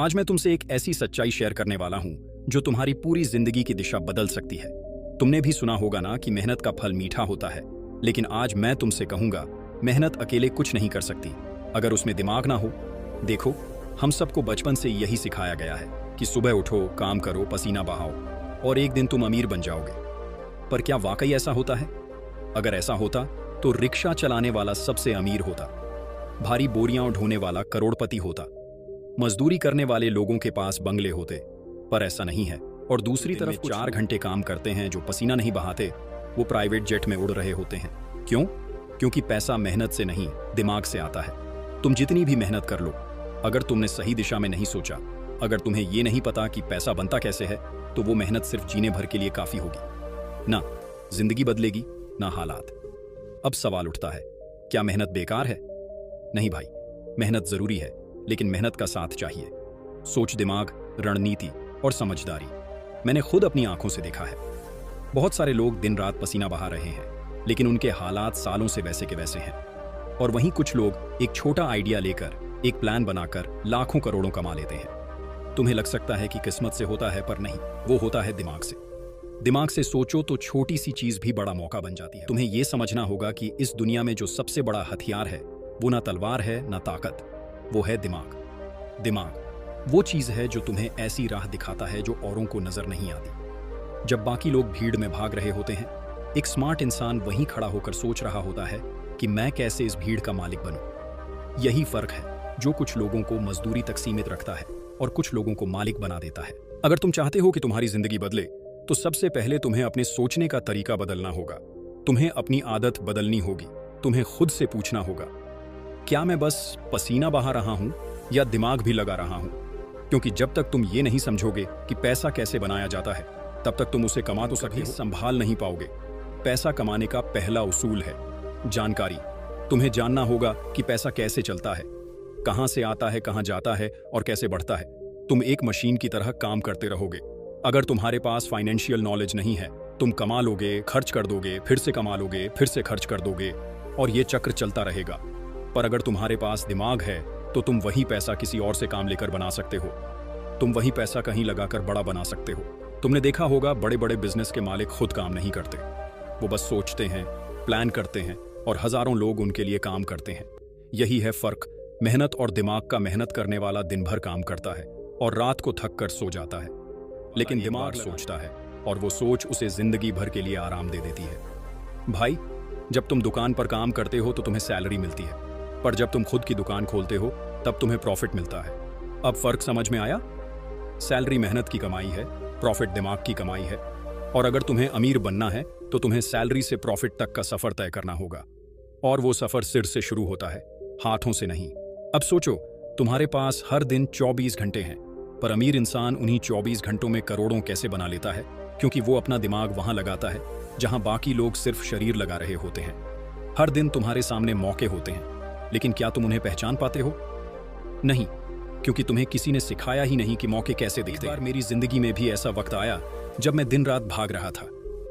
आज मैं तुमसे एक ऐसी सच्चाई शेयर करने वाला हूं जो तुम्हारी पूरी जिंदगी की दिशा बदल सकती है। तुमने भी सुना होगा ना कि मेहनत का फल मीठा होता है, लेकिन आज मैं तुमसे कहूंगा, मेहनत अकेले कुछ नहीं कर सकती अगर उसमें दिमाग ना हो। देखो, हम सबको बचपन से यही सिखाया गया है कि सुबह उठो, काम करो, पसीना बहाओ और एक दिन तुम अमीर बन जाओगे। पर क्या वाकई ऐसा होता है? अगर ऐसा होता तो रिक्शा चलाने वाला सबसे अमीर होता, भारी बोरियां ढोने वाला करोड़पति होता, मजदूरी करने वाले लोगों के पास बंगले होते। पर ऐसा नहीं है। और दूसरी तरफ 4 घंटे काम करते हैं जो पसीना नहीं बहाते, वो प्राइवेट जेट में उड़ रहे होते हैं। क्यों? क्योंकि पैसा मेहनत से नहीं, दिमाग से आता है। तुम जितनी भी मेहनत कर लो, अगर तुमने सही दिशा में नहीं सोचा, अगर तुम्हें ये नहीं पता कि पैसा बनता कैसे है, तो वो मेहनत सिर्फ जीने भर के लिए काफी होगी। ना जिंदगी बदलेगी, ना हालात। अब सवाल उठता है, क्या मेहनत बेकार है? नहीं भाई, मेहनत जरूरी है, लेकिन मेहनत का साथ चाहिए। सोच, दिमाग, रणनीति और समझदारी। मैंने खुद अपनी आंखों से देखा है। बहुत सारे लोग दिन रात पसीना बहा रहे हैं, लेकिन उनके हालात सालों से वैसे के वैसे हैं। और वहीं कुछ लोग एक छोटा आइडिया लेकर, एक प्लान बनाकर लाखों करोड़ों कमा लेते हैं। तुम्हें लग सकता है कि किस्मत से होता है, पर नहीं, वो होता है दिमाग से। दिमाग से सोचो तो छोटी सी चीज भी बड़ा मौका बन जाती है। तुम्हें यह समझना होगा कि इस दुनिया में जो सबसे बड़ा हथियार है, वो ना तलवार है ना ताकत, वो है दिमाग। दिमाग वो चीज है जो तुम्हें ऐसी राह दिखाता है जो औरों को नजर नहीं आती। जब बाकी लोग भीड़ में भाग रहे होते हैं, एक स्मार्ट इंसान वहीं खड़ा होकर सोच रहा होता है कि मैं कैसे इस भीड़ का मालिक बनूं। यही फर्क है जो कुछ लोगों को मजदूरी तक सीमित रखता है और कुछ लोगों को मालिक बना देता है। अगर तुम चाहते हो कि तुम्हारी जिंदगी बदले, तो सबसे पहले तुम्हें अपने सोचने का तरीका बदलना होगा। तुम्हें अपनी आदत बदलनी होगी। तुम्हें खुद से पूछना होगा, क्या मैं बस पसीना बहा रहा हूं या दिमाग भी लगा रहा हूं? क्योंकि जब तक तुम ये नहीं समझोगे कि पैसा कैसे बनाया जाता है, तब तक तुम उसे कमा तो सभी संभाल नहीं पाओगे। पैसा कमाने का पहला उसूल है जानकारी। तुम्हें जानना होगा कि पैसा कैसे चलता है, कहां से आता है, कहां जाता है और कैसे बढ़ता है। तुम एक मशीन की तरह काम करते रहोगे। अगर तुम्हारे पास फाइनेंशियल नॉलेज नहीं है, तुम कमा लोगे, खर्च कर दोगे, फिर से कमा लोगे, फिर से खर्च कर दोगे, और ये चक्र चलता रहेगा। पर अगर तुम्हारे पास दिमाग है, तो तुम वही पैसा किसी और से काम लेकर बना सकते हो। तुम वही पैसा कहीं लगाकर बड़ा बना सकते हो। तुमने देखा होगा, बड़े बड़े बिजनेस के मालिक खुद काम नहीं करते। वो बस सोचते हैं, प्लान करते हैं और हजारों लोग उनके लिए काम करते हैं। यही है फर्क मेहनत और दिमाग का। मेहनत करने वाला दिन भर काम करता है और रात को थक कर सो जाता है, लेकिन दिमाग सोचता है और वो सोच उसे जिंदगी भर के लिए आराम दे देती है। भाई, जब तुम दुकान पर काम करते हो तो तुम्हें सैलरी मिलती है, पर जब तुम खुद की दुकान खोलते हो तब तुम्हें प्रॉफिट मिलता है। अब फर्क समझ में आया? सैलरी मेहनत की कमाई है, प्रॉफिट दिमाग की कमाई है। और अगर तुम्हें अमीर बनना है तो तुम्हें सैलरी से प्रॉफिट तक का सफर तय करना होगा। और वो सफर सिर से शुरू होता है, हाथों से नहीं। अब सोचो, तुम्हारे पास हर दिन 24 घंटे हैं, पर अमीर इंसान उन्हीं 24 घंटों में करोड़ों कैसे बना लेता है? क्योंकि वो अपना दिमाग वहां लगाता है जहां बाकी लोग सिर्फ शरीर लगा रहे होते हैं। हर दिन तुम्हारे सामने मौके होते हैं, लेकिन क्या तुम उन्हें पहचान पाते हो? नहीं, क्योंकि तुम्हें किसी ने सिखाया ही नहीं कि मौके कैसे दिखते हैं। मेरी जिंदगी में भी ऐसा वक्त आया जब मैं दिन रात भाग रहा था,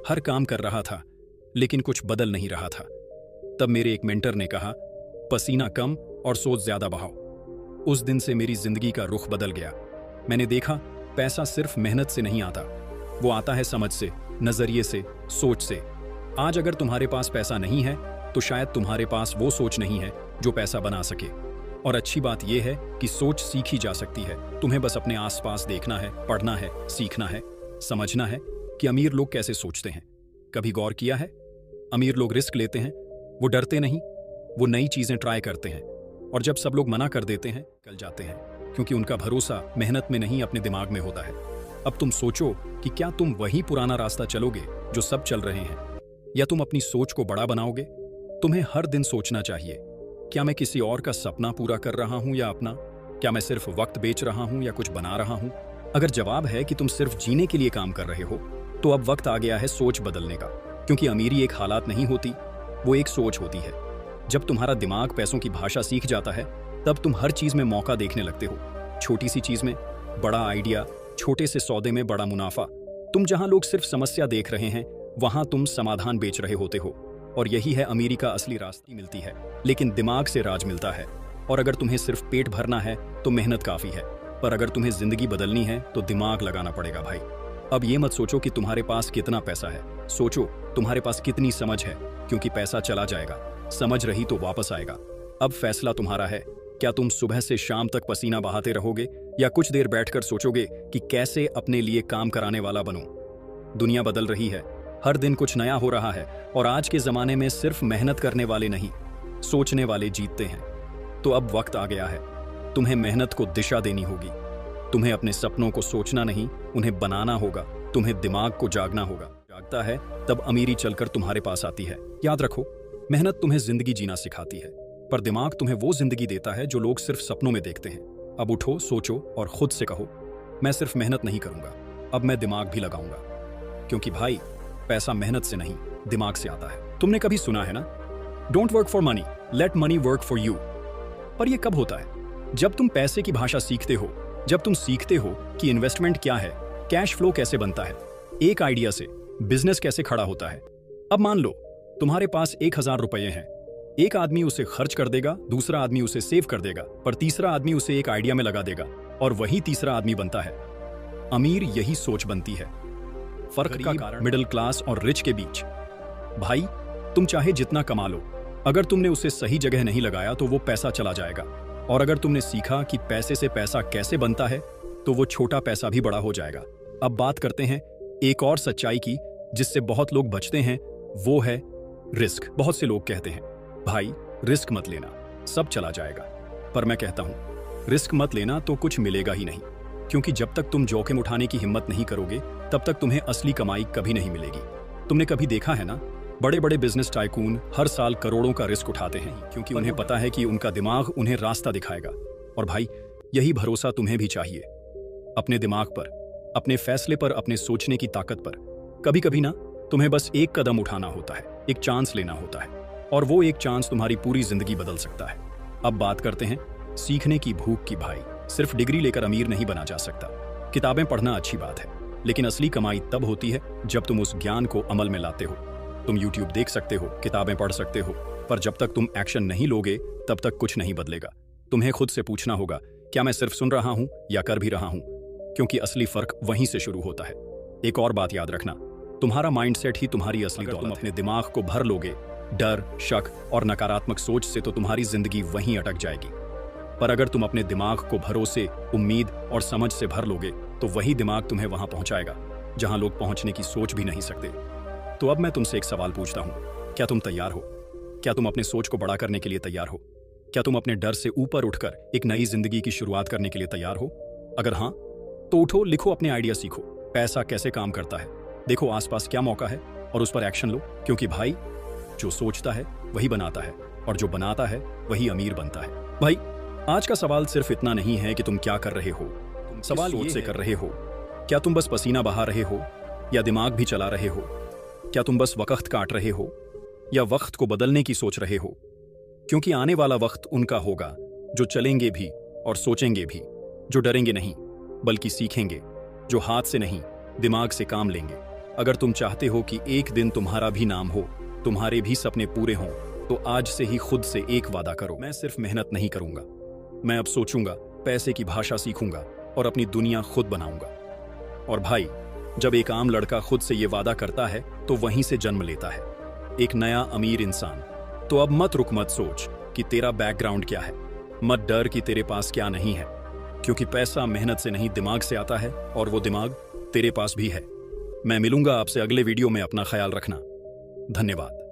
हर काम कर रहा था, लेकिन कुछ बदल नहीं रहा था। तब मेरे एक मेंटर ने कहा, पसीना कम और सोच ज्यादा बहाओ। उस दिन से मेरी जिंदगी का रुख बदल गया। मैंने देखा, पैसा सिर्फ मेहनत से नहीं आता, वो आता है समझ से, नजरिए से, सोच से। आज अगर तुम्हारे पास पैसा नहीं है, तो शायद तुम्हारे पास वो सोच नहीं है जो पैसा बना सके। और अच्छी बात यह है कि सोच सीखी जा सकती है। तुम्हें बस अपने आसपास देखना है, पढ़ना है, सीखना है, समझना है कि अमीर लोग कैसे सोचते हैं। कभी गौर किया है? अमीर लोग रिस्क लेते हैं, वो डरते नहीं, वो नई चीजें ट्राई करते हैं। और जब सब लोग मना कर देते हैं, निकल जाते हैं, क्योंकि उनका भरोसा मेहनत में नहीं, अपने दिमाग में होता है। अब तुम सोचो कि क्या तुम वही पुराना रास्ता चलोगे जो सब चल रहे हैं, या तुम अपनी सोच को बड़ा बनाओगे? तुम्हें हर दिन सोचना चाहिए, क्या मैं किसी और का सपना पूरा कर रहा हूं या अपना? क्या मैं सिर्फ वक्त बेच रहा हूं या कुछ बना रहा हूं? अगर जवाब है कि तुम सिर्फ जीने के लिए काम कर रहे हो, तो अब वक्त आ गया है सोच बदलने का। क्योंकि अमीरी एक हालात नहीं होती, वो एक सोच होती है। जब तुम्हारा दिमाग पैसों की भाषा सीख जाता है, तब तुम हर चीज में मौका देखने लगते हो। छोटी सी चीज में बड़ा आइडिया, छोटे से सौदे में बड़ा मुनाफा। तुम जहां लोग सिर्फ समस्या देख रहे हैं, वहां तुम समाधान बेच रहे होते हो। और यही है अमीरी का असली रास्ता। मिलती है, लेकिन दिमाग से राज मिलता है। और अगर तुम्हें सिर्फ पेट भरना है, तो मेहनत काफी है। पर अगर तुम्हें जिंदगी बदलनी है तो दिमाग लगाना पड़ेगा भाई। अब ये मत सोचो कि तुम्हारे पास कितना पैसा है, सोचो तुम्हारे पास कितनी समझ है, क्योंकि पैसा चला जाएगा, समझ रही तो वापस आएगा। अब फैसला तुम्हारा है, क्या तुम सुबह से शाम तक पसीना बहाते रहोगे या कुछ देर बैठकर सोचोगे कि कैसे अपने लिए काम कराने वाला बनूं। दुनिया बदल रही है, हर दिन कुछ नया हो रहा है और आज के जमाने में सिर्फ मेहनत करने वाले नहीं, सोचने वाले जीतते हैं। तो अब वक्त आ गया है, तुम्हें मेहनत को दिशा देनी होगी। तुम्हें अपने सपनों को सोचना नहीं, उन्हें बनाना होगा। तुम्हें दिमाग को जागना होगा। जागता है तब अमीरी चलकर तुम्हारे पास आती है। याद रखो, मेहनत तुम्हें जिंदगी जीना सिखाती है, पर दिमाग तुम्हें वो जिंदगी देता है जो लोग सिर्फ सपनों में देखते हैं। अब उठो, सोचो और खुद से कहो, मैं सिर्फ मेहनत नहीं करूंगा, अब मैं दिमाग भी लगाऊंगा। क्योंकि भाई, पैसा मेहनत से नहीं, दिमाग से आता है। तुमने कभी सुना है ना, don't work for money, late money work for you. पर यह कब होता है? जब तुम पैसे की भाषा सीखते हो, जब तुम सीखते हो कि इन्वेस्टमेंट क्या है, कैश फ्लो कैसे बनता है, एक आइडिया से बिजनेस कैसे खड़ा होता है। अब मान लो तुम्हारे पास 1000 रुपये हैं, एक आदमी उसे खर्च कर देगा, दूसरा आदमी उसे सेव कर देगा, पर तीसरा आदमी उसे एक आइडिया में लगा देगा और वही तीसरा आदमी बनता है अमीर। यही सोच बनती है फर्क का कारण मिडिल क्लास और रिच के बीच। भाई, तुम चाहे जितना कमा लो, अगर तुमने उसे सही जगह नहीं लगाया तो वो पैसा चला जाएगा। और अगर तुमने सीखा कि पैसे से पैसा कैसे बनता है, तो वो छोटा पैसा भी बड़ा हो जाएगा। अब बात करते हैं एक और सच्चाई की, जिससे बहुत लोग बचते हैं, वो है रिस्क। बहुत से लोग कहते हैं, भाई रिस्क मत लेना, सब चला जाएगा। पर मैं कहता हूं, रिस्क मत लेना तो कुछ मिलेगा ही नहीं, क्योंकि जब तक तुम जोखिम उठाने की हिम्मत नहीं करोगे, तब तक तुम्हें असली कमाई कभी नहीं मिलेगी। तुमने कभी देखा है ना, बड़े बड़े बिजनेस टाइकून हर साल करोड़ों का रिस्क उठाते हैं, क्योंकि उन्हें पता है कि उनका दिमाग उन्हें रास्ता दिखाएगा। और भाई, यही भरोसा तुम्हें भी चाहिए, अपने दिमाग पर, अपने फैसले पर, अपने सोचने की ताकत पर। कभी कभी ना, तुम्हें बस एक कदम उठाना होता है, एक चांस लेना होता है, और वो एक चांस तुम्हारी पूरी जिंदगी बदल सकता है। अब बात करते हैं सीखने की भूख की। भाई, सिर्फ डिग्री लेकर अमीर नहीं बना जा सकता। किताबें पढ़ना अच्छी बात है, लेकिन असली कमाई तब होती है जब तुम उस ज्ञान को अमल में लाते हो। तुम YouTube देख सकते हो, किताबें पढ़ सकते हो, पर जब तक तुम एक्शन नहीं लोगे, तब तक कुछ नहीं बदलेगा। तुम्हें खुद से पूछना होगा, क्या मैं सिर्फ सुन रहा हूं या कर भी रहा हूं? क्योंकि असली फर्क वहीं से शुरू होता है। एक और बात याद रखना, तुम्हारा माइंडसेट ही तुम्हारी असली दौलत है। तुम अपने दिमाग को भर लोगे डर, शक और नकारात्मक सोच से, तो तुम्हारी जिंदगी वहीं अटक जाएगी। पर अगर तुम अपने दिमाग को भरोसे, उम्मीद और समझ से भर लोगे, तो वही दिमाग तुम्हें वहां पहुंचाएगा जहां लोग पहुंचने की सोच भी नहीं सकते। तो अब मैं तुमसे एक सवाल पूछता हूं, क्या तुम तैयार हो? क्या तुम अपने सोच को बड़ा करने के लिए तैयार हो? क्या तुम अपने डर से ऊपर उठकर एक नई जिंदगी की शुरुआत करने के लिए तैयार हो? अगर हाँ, तो उठो, लिखो, अपने आइडिया सीखो, पैसा कैसे काम करता है, देखो आसपास क्या मौका है और उस पर एक्शन लो। क्योंकि भाई, जो सोचता है वही बनाता है, और जो बनाता है वही अमीर बनता है। भाई, आज का सवाल सिर्फ इतना नहीं है कि तुम क्या कर रहे हो, तुम सवाल सोच से कर रहे हो। क्या तुम बस पसीना बहा रहे हो या दिमाग भी चला रहे हो? क्या तुम बस वक्त काट रहे हो या वक्त को बदलने की सोच रहे हो? क्योंकि आने वाला वक्त उनका होगा जो चलेंगे भी और सोचेंगे भी, जो डरेंगे नहीं बल्कि सीखेंगे, जो हाथ से नहीं दिमाग से काम लेंगे। अगर तुम चाहते हो कि एक दिन तुम्हारा भी नाम हो, तुम्हारे भी सपने पूरे हों, तो आज से ही खुद से एक वादा करो, मैं सिर्फ मेहनत नहीं करूंगा, मैं अब सोचूंगा, पैसे की भाषा सीखूंगा और अपनी दुनिया खुद बनाऊंगा। और भाई, जब एक आम लड़का खुद से ये वादा करता है, तो वहीं से जन्म लेता है एक नया अमीर इंसान। तो अब मत रुक, मत सोच कि तेरा बैकग्राउंड क्या है, मत डर कि तेरे पास क्या नहीं है, क्योंकि पैसा मेहनत से नहीं दिमाग से आता है, और वो दिमाग तेरे पास भी है। मैं मिलूंगा आपसे अगले वीडियो में। अपना ख्याल रखना। धन्यवाद।